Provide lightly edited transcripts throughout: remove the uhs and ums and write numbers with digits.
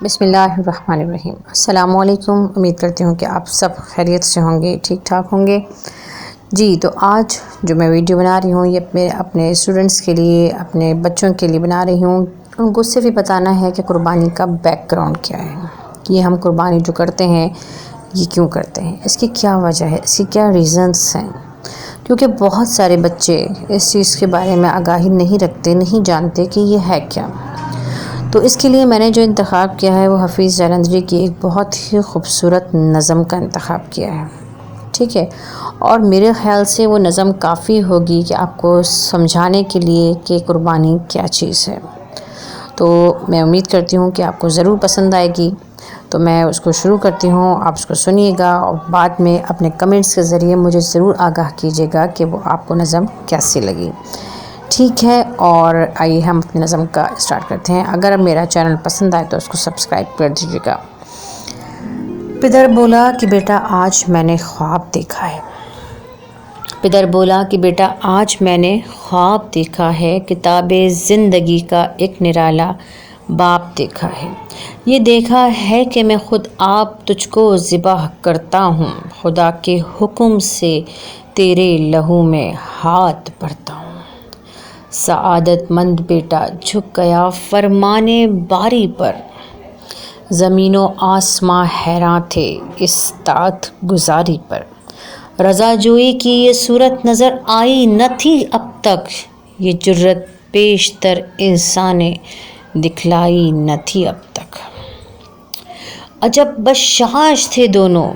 بسم اللہ الرحمن الرحیم۔ السلام علیکم، امید کرتی ہوں کہ آپ سب خیریت سے ہوں گے، ٹھیک ٹھاک ہوں گے۔ جی تو آج جو میں ویڈیو بنا رہی ہوں یہ اپنے اسٹوڈنٹس کے لیے، اپنے بچوں کے لیے بنا رہی ہوں۔ ان کو صرف یہ بتانا ہے کہ قربانی کا بیک گراؤنڈ کیا ہے، یہ ہم قربانی جو کرتے ہیں یہ کیوں کرتے ہیں، اس کی کیا وجہ ہے، اس کی کیا ریزنس ہیں، کیونکہ بہت سارے بچے اس چیز کے بارے میں آگاہی نہیں رکھتے، نہیں جانتے کہ یہ ہے کیا۔ تو اس کے لیے میں نے جو انتخاب کیا ہے وہ حفیظ جالندھری کی ایک بہت ہی خوبصورت نظم کا انتخاب کیا ہے، ٹھیک ہے۔ اور میرے خیال سے وہ نظم کافی ہوگی کہ آپ کو سمجھانے کے لیے کہ قربانی کیا چیز ہے۔ تو میں امید کرتی ہوں کہ آپ کو ضرور پسند آئے گی، تو میں اس کو شروع کرتی ہوں، آپ اس کو سنیے گا اور بعد میں اپنے کمنٹس کے ذریعے مجھے ضرور آگاہ کیجیے گا کہ وہ آپ کو نظم کیسی لگی، ٹھیک ہے۔ اور آئیے ہم اپنی نظم کا اسٹارٹ کرتے ہیں۔ اگر میرا چینل پسند آئے تو اس کو سبسکرائب کر دیجیے گا۔ پدر بولا کہ بیٹا آج میں نے خواب دیکھا ہے، پدر بولا کہ بیٹا آج میں نے خواب دیکھا ہے، کتاب زندگی کا ایک نرالا باب دیکھا ہے۔ یہ دیکھا ہے کہ میں خود آپ تجھ کو ذبح کرتا ہوں، خدا کے حکم سے تیرے لہو میں ہاتھ بھرتا ہوں۔ سعادت مند بیٹا جھک گیا فرمانے باری پر، زمین و آسماں حیراں تھے اس طاعت گزاری پر۔ رضا جوئی کی یہ صورت نظر آئی نہ تھی اب تک، یہ جرت پیشتر انسان نے دکھلائی نہ تھی اب تک۔ عجب بشاش تھے دونوں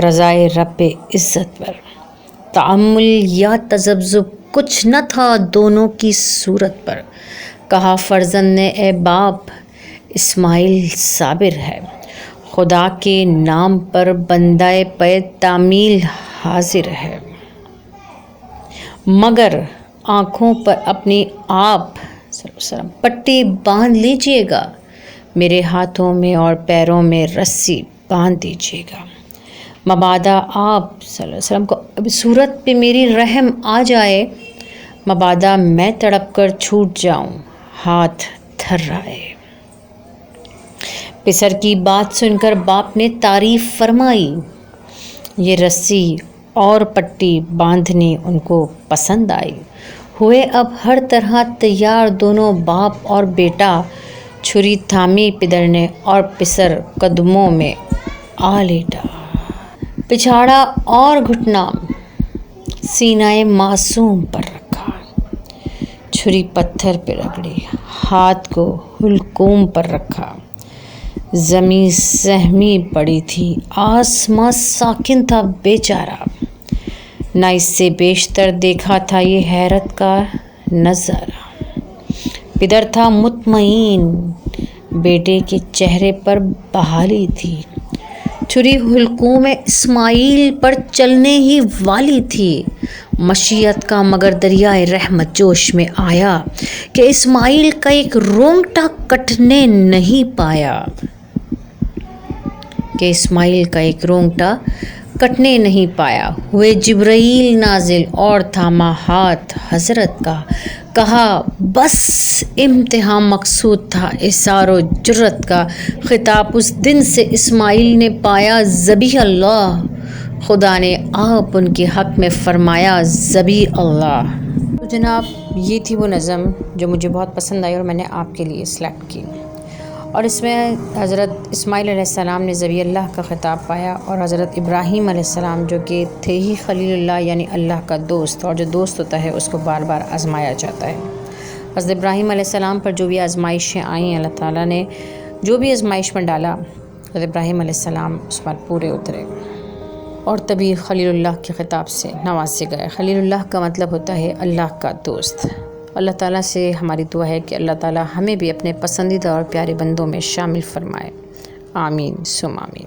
رضائے رب عزت پر، تأمل یا تذبذب کچھ نہ تھا دونوں کی صورت پر۔ کہا فرزند نے اے باپ اسماعیل صابر ہے، خدا کے نام پر بندہ پہ تعمیل حاضر ہے، مگر آنکھوں پر اپنی آپ پٹی باندھ لیجئے گا، میرے ہاتھوں میں اور پیروں میں رسی باندھ دیجئے گا، مبادا آپ صلی اللہ علیہ وسلم کو صورت پہ میری رحم آ جائے، مبادا میں تڑپ کر چھوٹ جاؤں ہاتھ تھرائے۔ پسر کی بات سن کر باپ نے تعریف فرمائی، یہ رسی اور پٹی باندھنی ان کو پسند آئی۔ ہوئے اب ہر طرح تیار دونوں باپ اور بیٹا، چھری تھامی پدر نے اور پسر قدموں میں آ لیٹا۔ پچھاڑا اور گھٹنا سینہ معصوم پر رکھا، چھری پتھر پہ رگڑی ہاتھ کو حلقوم پر رکھا۔ زمیں سہمی پڑی تھی آسماں ساکن تھا بے چارہ، نہ اس سے بیشتر دیکھا تھا یہ حیرت کا نظارہ۔ پدر تھا مطمئن بیٹے کے چہرے پر بحالی تھی، چھری حلقوم اسماعیل پر چلنے ہی والی تھی، مشیت کا مگر دریائے رحمت جوش میں آیا کہ اسماعیل کا ایک رونگٹا کٹنے نہیں پایا، کہ اسماعیل کا ایک رونگٹا کٹنے نہیں پایا۔ ہوئے جبرائیل نازل اور تھاما ہاتھ حضرت کا، کہا بس امتحان مقصود تھا اظہار و جرت کا، خطاب اس دن سے اسماعیل نے پایا ذبیح اللہ، خدا نے آپ ان کے حق میں فرمایا ذبیح اللہ۔ تو جناب یہ تھی وہ نظم جو مجھے بہت پسند آئی اور میں نے آپ کے لیے سلیکٹ کی، اور اس میں حضرت اسماعیل علیہ السلام نے ذبیح اللہ کا خطاب پایا، اور حضرت ابراہیم علیہ السلام جو کہ تھے ہی خلیل اللہ یعنی اللہ کا دوست، اور جو دوست ہوتا ہے اس کو بار بار آزمایا جاتا ہے۔ حضرت ابراہیم علیہ السلام پر جو بھی آزمائشیں آئیں، اللہ تعالیٰ نے جو بھی آزمائش میں ڈالا، حضرت ابراہیم علیہ السلام اس پر پورے اترے اور تبھی خلیل اللہ کے خطاب سے نوازے گئے۔ خلیل اللہ کا مطلب ہوتا ہے اللہ کا دوست۔ اللہ تعالیٰ سے ہماری دعا ہے کہ اللہ تعالیٰ ہمیں بھی اپنے پسندیدہ اور پیارے بندوں میں شامل فرمائے، آمین ثم آمین۔